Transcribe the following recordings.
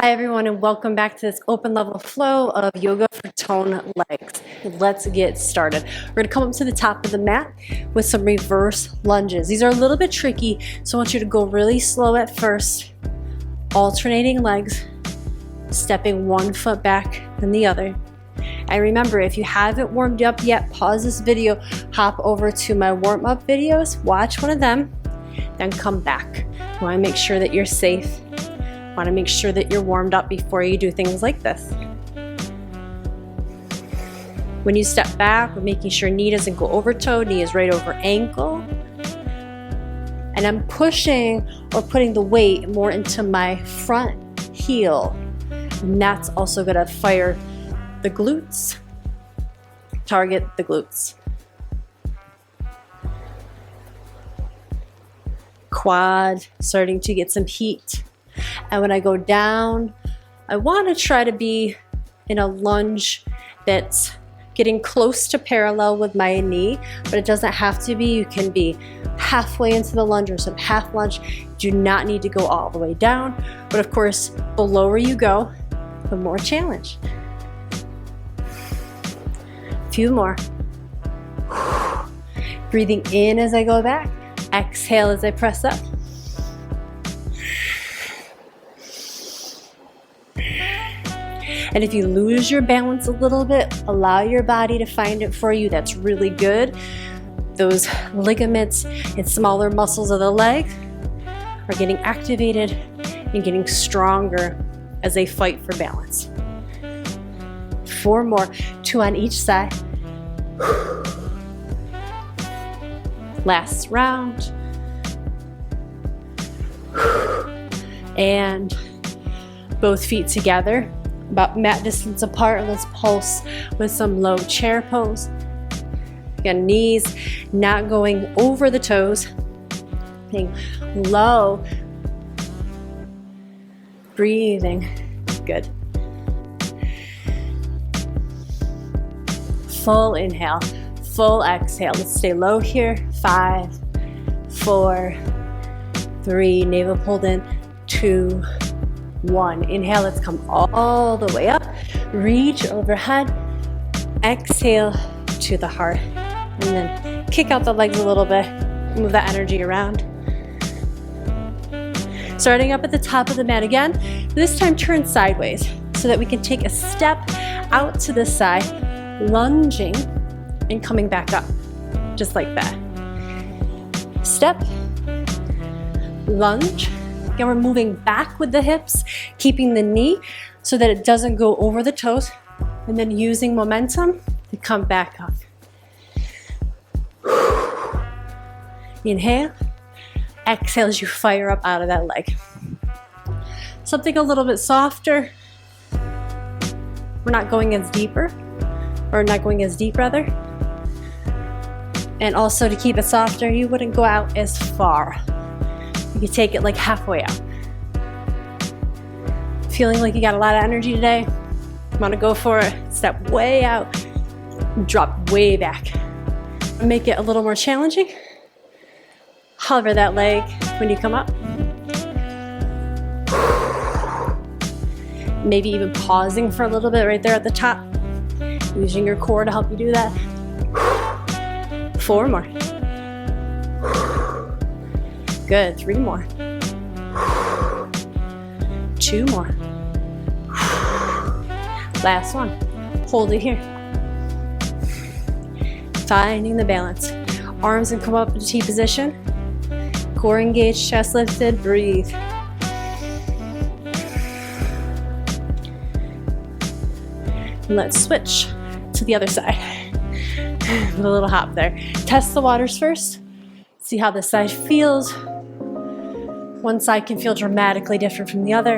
Hi everyone, and welcome back to this open level flow of yoga for toned legs. Let's get started. We're going to come up to the top of the mat with some reverse lunges. These are a little bit tricky, so I want you to go really slow at first, alternating legs, stepping one foot back then the other. And remember, if you haven't warmed up yet, pause this video, hop over to my warm-up videos, watch one of them, then come back. You want to make sure that you're safe. Want to make sure that you're warmed up before you do things like this. When you step back, we're making sure knee doesn't go over toe, knee is right over ankle. And I'm pushing or putting the weight more into my front heel. And that's also going to fire the glutes, target the glutes. Quad starting to get some heat. And when I go down, I want to try to be in a lunge that's getting close to parallel with my knee, but it doesn't have to be. You can be halfway into the lunge or some half lunge. You do not need to go all the way down, but of course, the lower you go, the more challenge. A few more. Breathing in as I go back, exhale as I press up. And if you lose your balance a little bit, allow your body to find it for you. That's really good. Those ligaments and smaller muscles of the leg are getting activated and getting stronger as they fight for balance. 4 more, 2 on each side. Last round. And both feet together, about mat distance apart. Let's pulse with some low chair pose. Again, knees not going over the toes, being low. Breathing, good. Full inhale, full exhale. Let's stay low here. 5, 4, 3, navel pulled in, 2, 1. Inhale, let's come all the way up. Reach overhead. Exhale to the heart. And then kick out the legs a little bit. Move that energy around. Starting up at the top of the mat again. This time turn sideways so that we can take a step out to the side, lunging and coming back up. Just like that. Step. Lunge. Again, we're moving back with the hips, keeping the knee so that it doesn't go over the toes, and then using momentum to come back up. Inhale, exhale as you fire up out of that leg. Something a little bit softer. We're not going as deeper, or not going as deep rather. And also to keep it softer, you wouldn't go out as far. You can take it like halfway out. Feeling like you got a lot of energy today? Want to go for it? Step way out, drop way back. Make it a little more challenging. Hover that leg when you come up. Maybe even pausing for a little bit right there at the top. Using your core to help you do that. 4 more. Good, 3 more. 2 more. Last one. Hold it here. Finding the balance. Arms and come up into T position. Core engaged, chest lifted, breathe. Let's switch to the other side. A little hop there. Test the waters first. See how this side feels. One side can feel dramatically different from the other.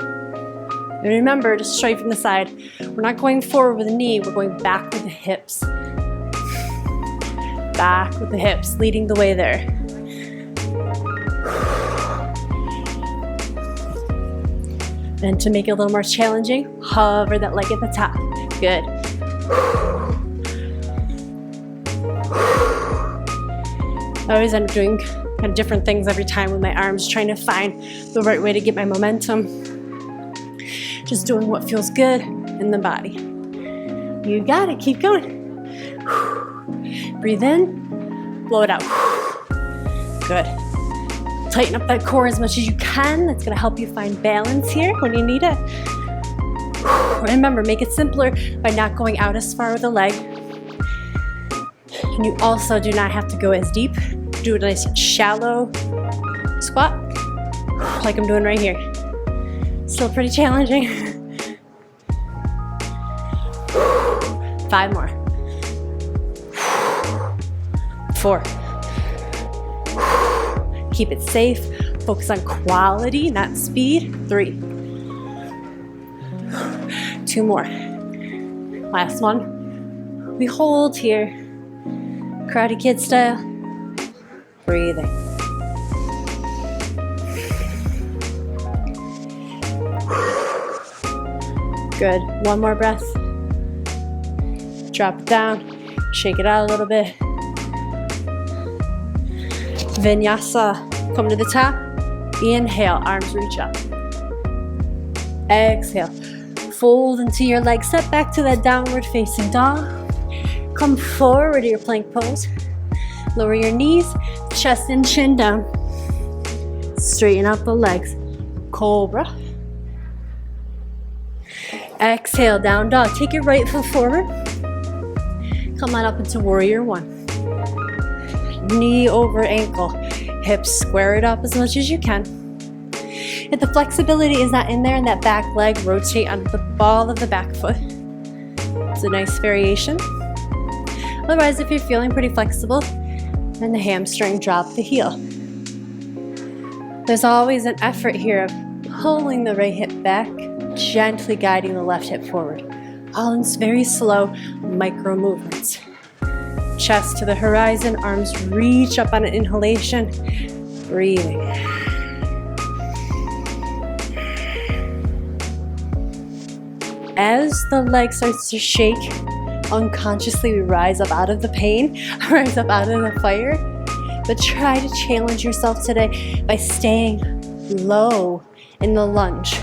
And remember, just straight from the side, we're not going forward with the knee, we're going back with the hips. Back with the hips, leading the way there. And to make it a little more challenging, hover that leg at the top. Good. I always end up doing kind of different things every time with my arms, trying to find the right way to get my momentum. just doing what feels good in the body. You got it, keep going. Breathe in, blow it out. Good. Tighten up that core as much as you can. That's gonna help you find balance here when you need it. Remember, make it simpler by not going out as far with the leg. And you also do not have to go as deep. Do a nice shallow squat, like I'm doing right here. Still pretty challenging. 5 more. 4. Keep it safe. Focus on quality, not speed. 3. 2 more. Last one. We hold here. Karate Kid style. Breathing. Good. 1 more breath. Drop it down. Shake it out a little bit. Vinyasa. Come to the top. Inhale. Arms reach up. Exhale. Fold into your legs. Step back to that downward facing dog. Come forward to your plank pose. Lower your knees. Chest and chin down. Straighten out the legs. Cobra. Exhale, down dog. Take your right foot forward. Come on up into warrior 1. Knee over ankle. Hips square it up as much as you can. If the flexibility is not in there and that back leg, rotate on the ball of the back foot. It's a nice variation. Otherwise, if you're feeling pretty flexible, then the hamstring, drop the heel. There's always an effort here of pulling the right hip back, gently guiding the left hip forward. All in very slow micro movements. Chest to the horizon, arms reach up on an inhalation. Breathing. As the leg starts to shake, unconsciously we rise up out of the pain, rise up out of the fire. But try to challenge yourself today by staying low in the lunge.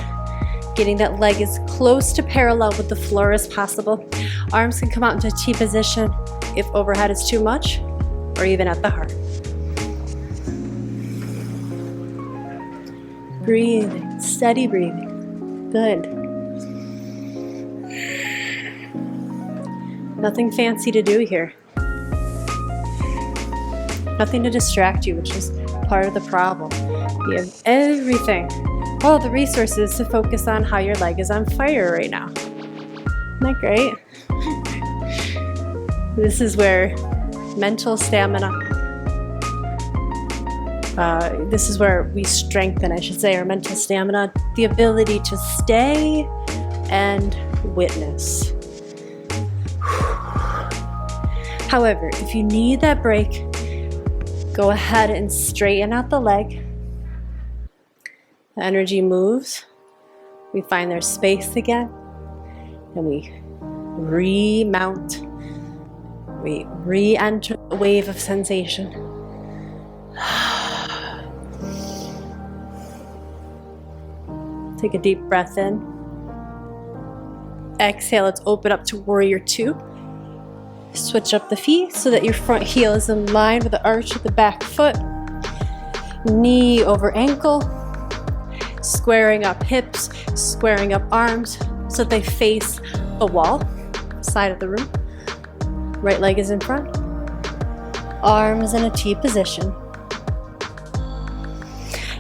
Getting that leg as close to parallel with the floor as possible. Arms can come out into T position if overhead is too much, or even at the heart. Breathing, steady breathing. Good. Nothing fancy to do here. Nothing to distract you, which is part of the problem. You have everything, all the resources to focus on how your leg is on fire right now. Isn't that great? This is where mental stamina, this is where we strengthen, I should say, our mental stamina, the ability to stay and witness. However, if you need that break, go ahead and straighten out the leg. The energy moves. We find there's space again. And we remount. We re-enter the wave of sensation. Take a deep breath in. Exhale, let's open up to warrior 2. Switch up the feet so that your front heel is in line with the arch of the back foot. Knee over ankle. Squaring up hips, squaring up arms so that they face the wall, side of the room. Right leg is in front. Arms in a T position.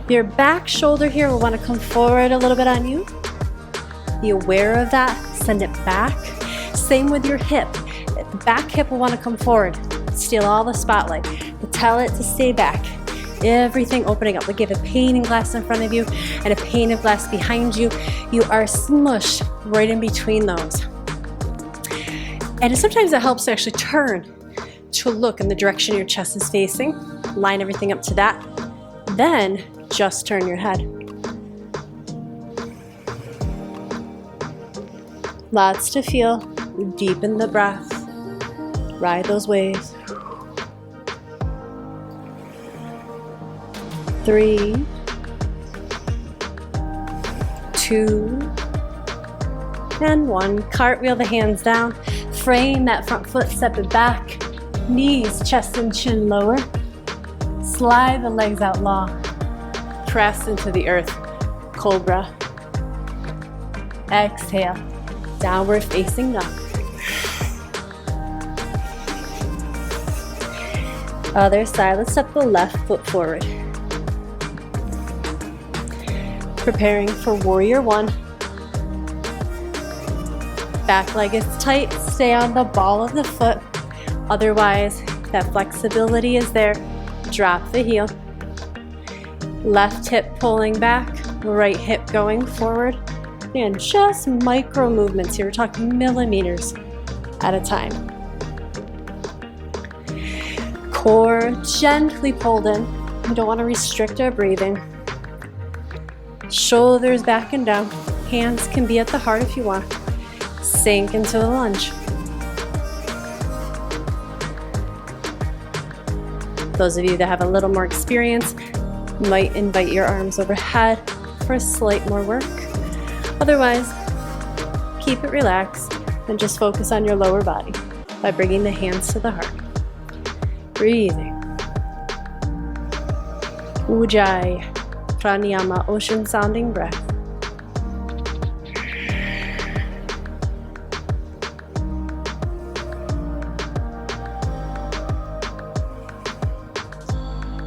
Your back shoulder here will want to come forward a little bit on you. Be aware of that. Send it back. Same with your hip. The back hip will want to come forward. Steal all the spotlight. Tell it to stay back. Everything opening up. Like you have a pane of glass in front of you and a pane of glass behind you. You are smushed right in between those. And sometimes it helps to actually turn to look in the direction your chest is facing. Line everything up to that. Then just turn your head. Lots to feel. Deepen the breath. Ride those waves. 3, 2, and 1. Cartwheel the hands down. Frame that front foot, step it back. Knees, chest and chin lower. Slide the legs out long. Press into the earth. Cobra. Exhale. Downward facing dog. Other side, let's step the left foot forward. Preparing for warrior 1. Back leg is tight, stay on the ball of the foot. Otherwise, that flexibility is there. Drop the heel. Left hip pulling back, right hip going forward. And just micro movements here. We're talking millimeters at a time. Core gently pulled in. You don't want to restrict our breathing. Shoulders back and down. Hands can be at the heart if you want. Sink into the lunge. Those of you that have a little more experience might invite your arms overhead for a slight more work. Otherwise, keep it relaxed and just focus on your lower body by bringing the hands to the heart. Breathing. Ujjayi, pranayama, ocean sounding breath.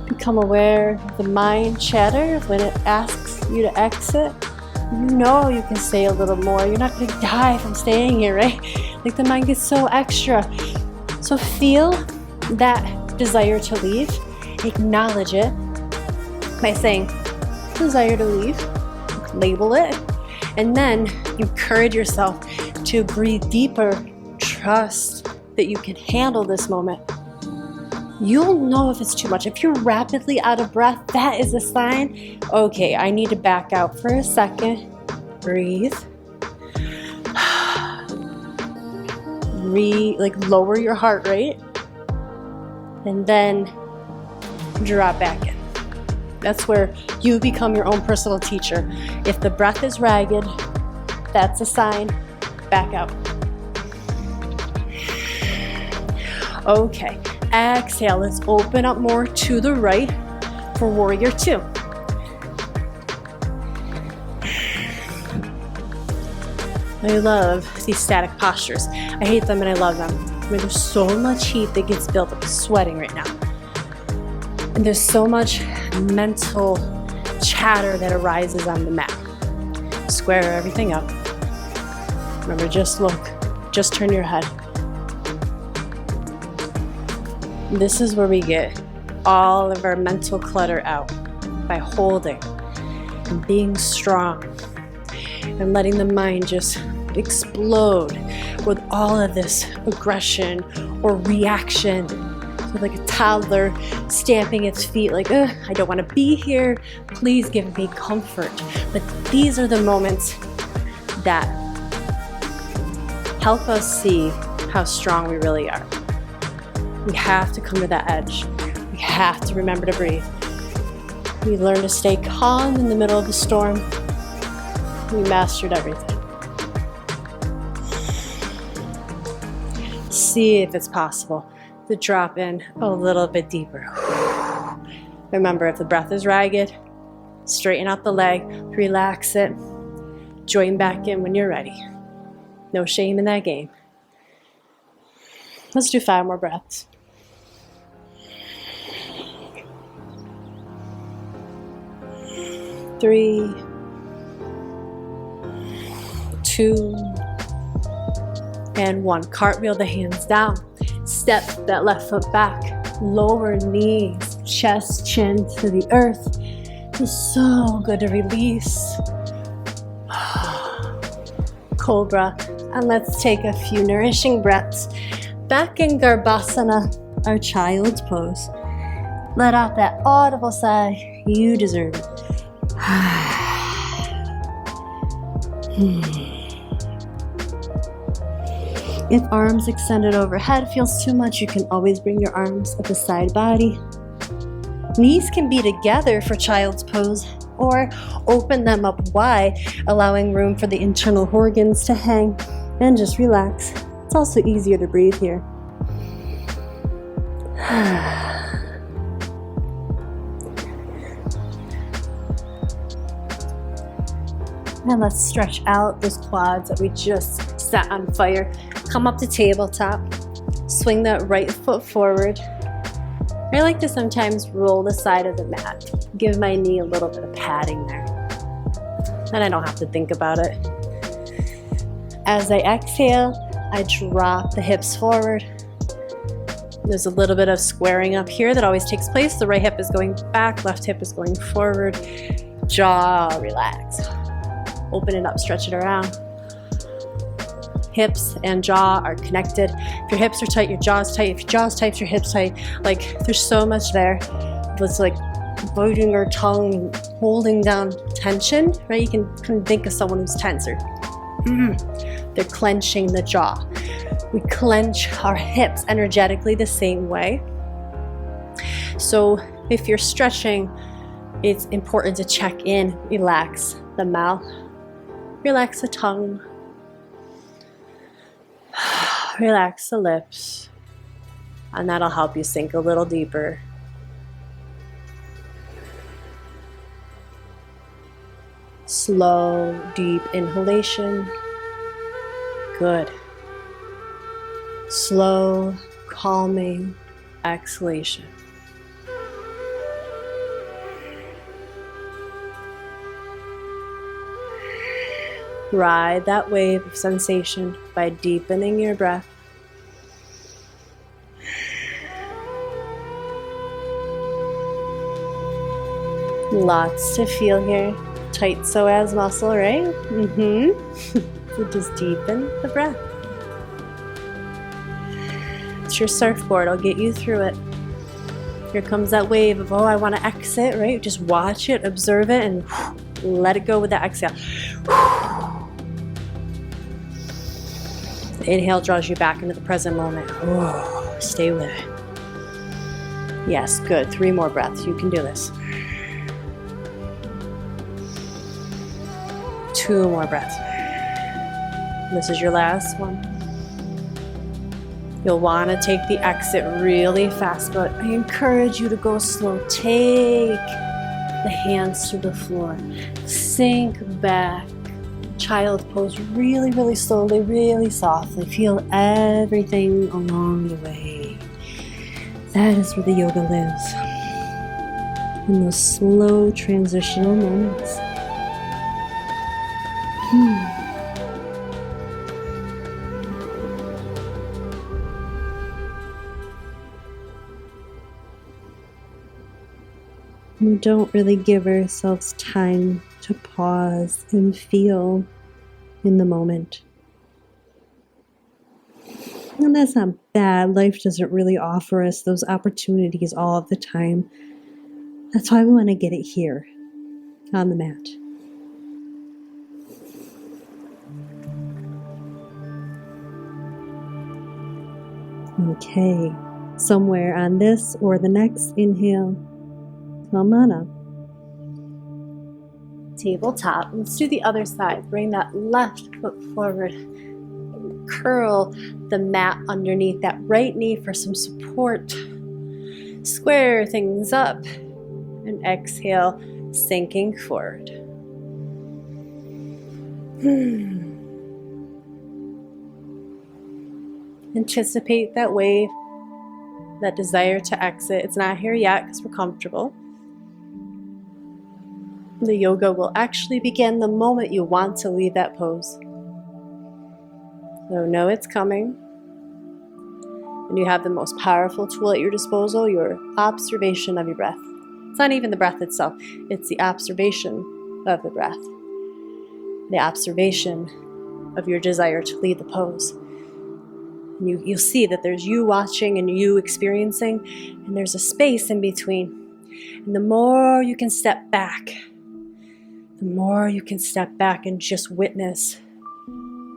Become aware of the mind chatter when it asks you to exit. You know you can stay a little more. You're not going to die from staying here, right? Like the mind gets so extra. So feel that desire to leave. Acknowledge it by saying, desire to leave. Label it. And then encourage yourself to breathe deeper. Trust that you can handle this moment. You'll know if it's too much. If you're rapidly out of breath, that is a sign, okay, I need to back out for a second. Breathe. Lower your heart rate. And then drop back in. That's where you become your own personal teacher. If the breath is ragged, that's a sign. Back out. Okay. Exhale, let's open up more to the right for warrior 2. I love these static postures. I hate them and I love them. I mean, there's so much heat that gets built up. I'm sweating right now. And there's so much mental chatter that arises on the mat. Square everything up. Remember, just look, just turn your head. This is where we get all of our mental clutter out by holding and being strong and letting the mind just explode with all of this aggression or reaction. So like a toddler stamping its feet like, I don't want to be here. Please give me comfort. But these are the moments that help us see how strong we really are. We have to come to that edge. We have to remember to breathe. We learn to stay calm in the middle of the storm. We mastered everything. See if it's possible to drop in a little bit deeper. Remember, if the breath is ragged, straighten out the leg, relax it, join back in when you're ready. No shame in that game. Let's do 5 more breaths. 3, 2, and 1. Cartwheel the hands down. Step that left foot back. Lower knees, chest, chin to the earth. It's so good to release. Cobra. And let's take a few nourishing breaths. Back in Garbhasana, our child's pose. Let out that audible sigh. You deserve it. If arms extended overhead feels too much, you can always bring your arms at the side body. Knees can be together for child's pose. or open them up wide, allowing room for the internal organs to hang, and just relax. It's also easier to breathe here. And let's stretch out those quads that we just set on fire. Come up to tabletop. Swing that right foot forward. I like to sometimes roll the side of the mat. Give my knee a little bit of padding there. Then I don't have to think about it. As I exhale, I drop the hips forward. There's a little bit of squaring up here that always takes place. The right hip is going back, left hip is going forward. Jaw relax. Open it up, stretch it around. Hips and jaw are connected. If your hips are tight, your jaw's tight. If your jaw's tight, your hips tight. Like, there's so much there. It's like biting our tongue, holding down tension, right? You can think of someone who's tenser. They're clenching the jaw. We clench our hips energetically the same way. So if you're stretching, it's important to check in, relax the mouth, relax the tongue, relax the lips, and that'll help you sink a little deeper. Slow, deep inhalation. Good. Slow, calming exhalation. Ride that wave of sensation by deepening your breath. Lots to feel here. Tight psoas muscle, right? So just deepen the breath. It's your surfboard. I'll get you through it. Here comes that wave of, oh, I want to exit, right? Just watch it, observe it, and let it go with the exhale. The inhale draws you back into the present moment. Oh, stay with it. Yes, good. 3 more breaths. You can do this. 2 more breaths. This is your last one. You'll want to take the exit really fast, but I encourage you to go slow. Take the hands to the floor. Sink back. Child pose really, really slowly, really softly. Feel everything along the way. That is where the yoga lives. In those slow transitional moments. We don't really give ourselves time to pause and feel in the moment. And that's not bad. Life doesn't really offer us those opportunities all of the time. That's why we want to get it here on the mat. Okay, somewhere on this or the next inhale, come on up. Tabletop. Let's do the other side. Bring that left foot forward. Curl the mat underneath that right knee for some support. Square things up. And exhale, sinking forward. Anticipate that wave, that desire to exit. It's not here yet because we're comfortable. The yoga will actually begin the moment you want to leave that pose. So know it's coming. And you have the most powerful tool at your disposal, your observation of your breath. It's not even the breath itself, it's the observation of the breath. The observation of your desire to leave the pose. And you'll see that there's you watching and you experiencing, and there's a space in between. And the more you can step back, and just witness,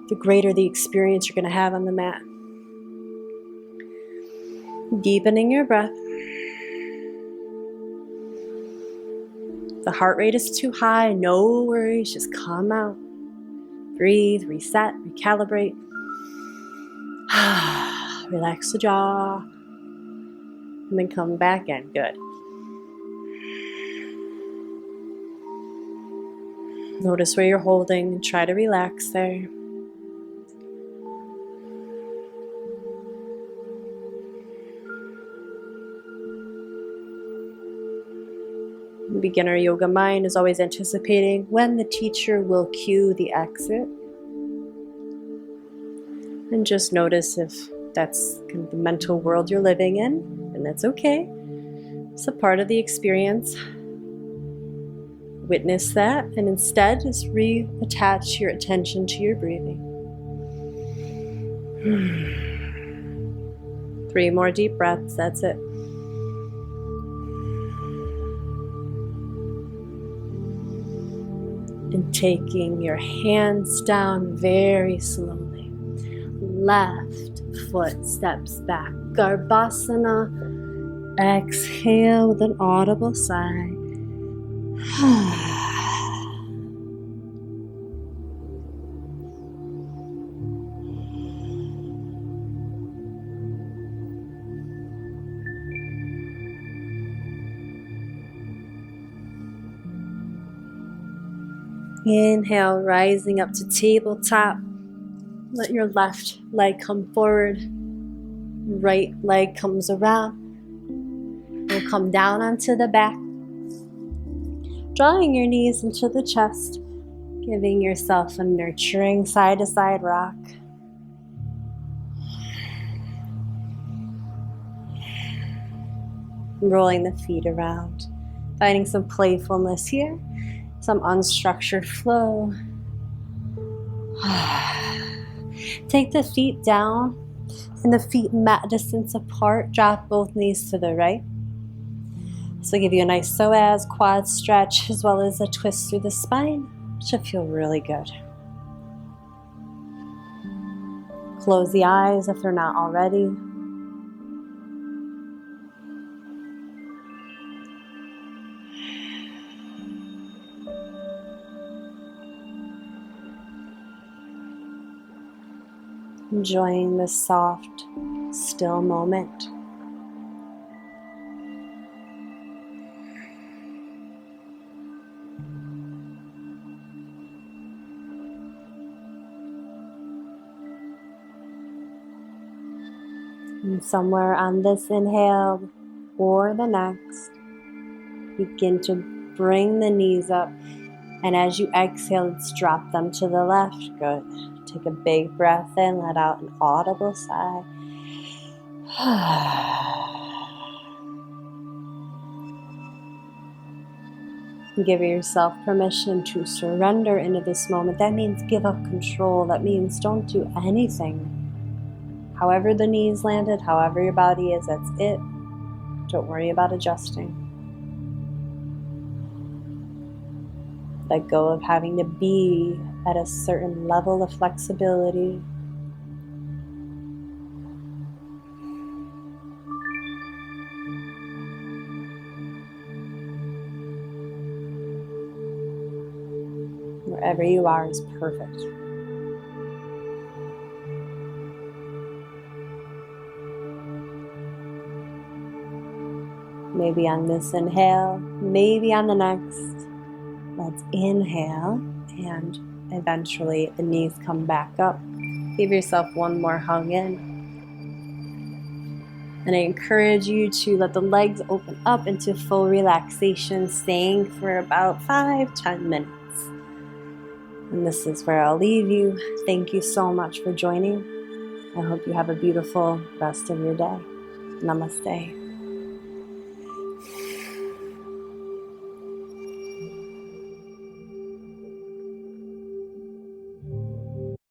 the greater the experience you're going to have on the mat. Deepening your breath. If the heart rate is too high, no worries, just come out. Breathe, reset, recalibrate. Relax the jaw. And then come back in. Good. Notice where you're holding and try to relax there. Beginner yoga mind is always anticipating when the teacher will cue the exit. And just notice if that's kind of the mental world you're living in, and that's okay. It's a part of the experience. Witness that, and instead just reattach your attention to your breathing. 3 more deep breaths, that's it. And taking your hands down very slowly. Left foot steps back. Garbhasana. Exhale with an audible sigh. Inhale, rising up to tabletop. Let your left leg come forward. Right leg comes around. We'll come down onto the back. Drawing your knees into the chest. Giving yourself a nurturing side-to-side rock. Rolling the feet around. Finding some playfulness here. Some unstructured flow. Take the feet down and the feet mat distance apart. Drop both knees to the right. This will give you a nice psoas, quad stretch, as well as a twist through the spine. Should feel really good. Close the eyes if they're not already. Enjoying this soft, still moment. And somewhere on this inhale or the next, begin to bring the knees up. And as you exhale, let's drop them to the left. Good. Take a big breath in, let out an audible sigh. Give yourself permission to surrender into this moment. That means give up control. That means don't do anything. However the knees landed, however your body is, that's it. Don't worry about adjusting. Let go of having to be at a certain level of flexibility. Wherever you are is perfect. Maybe on this inhale, maybe on the next. Let's inhale, and eventually the knees come back up. Give yourself one more hug in. And I encourage you to let the legs open up into full relaxation, staying for about 5-10 minutes. And this is where I'll leave you. Thank you so much for joining. I hope you have a beautiful rest of your day. Namaste.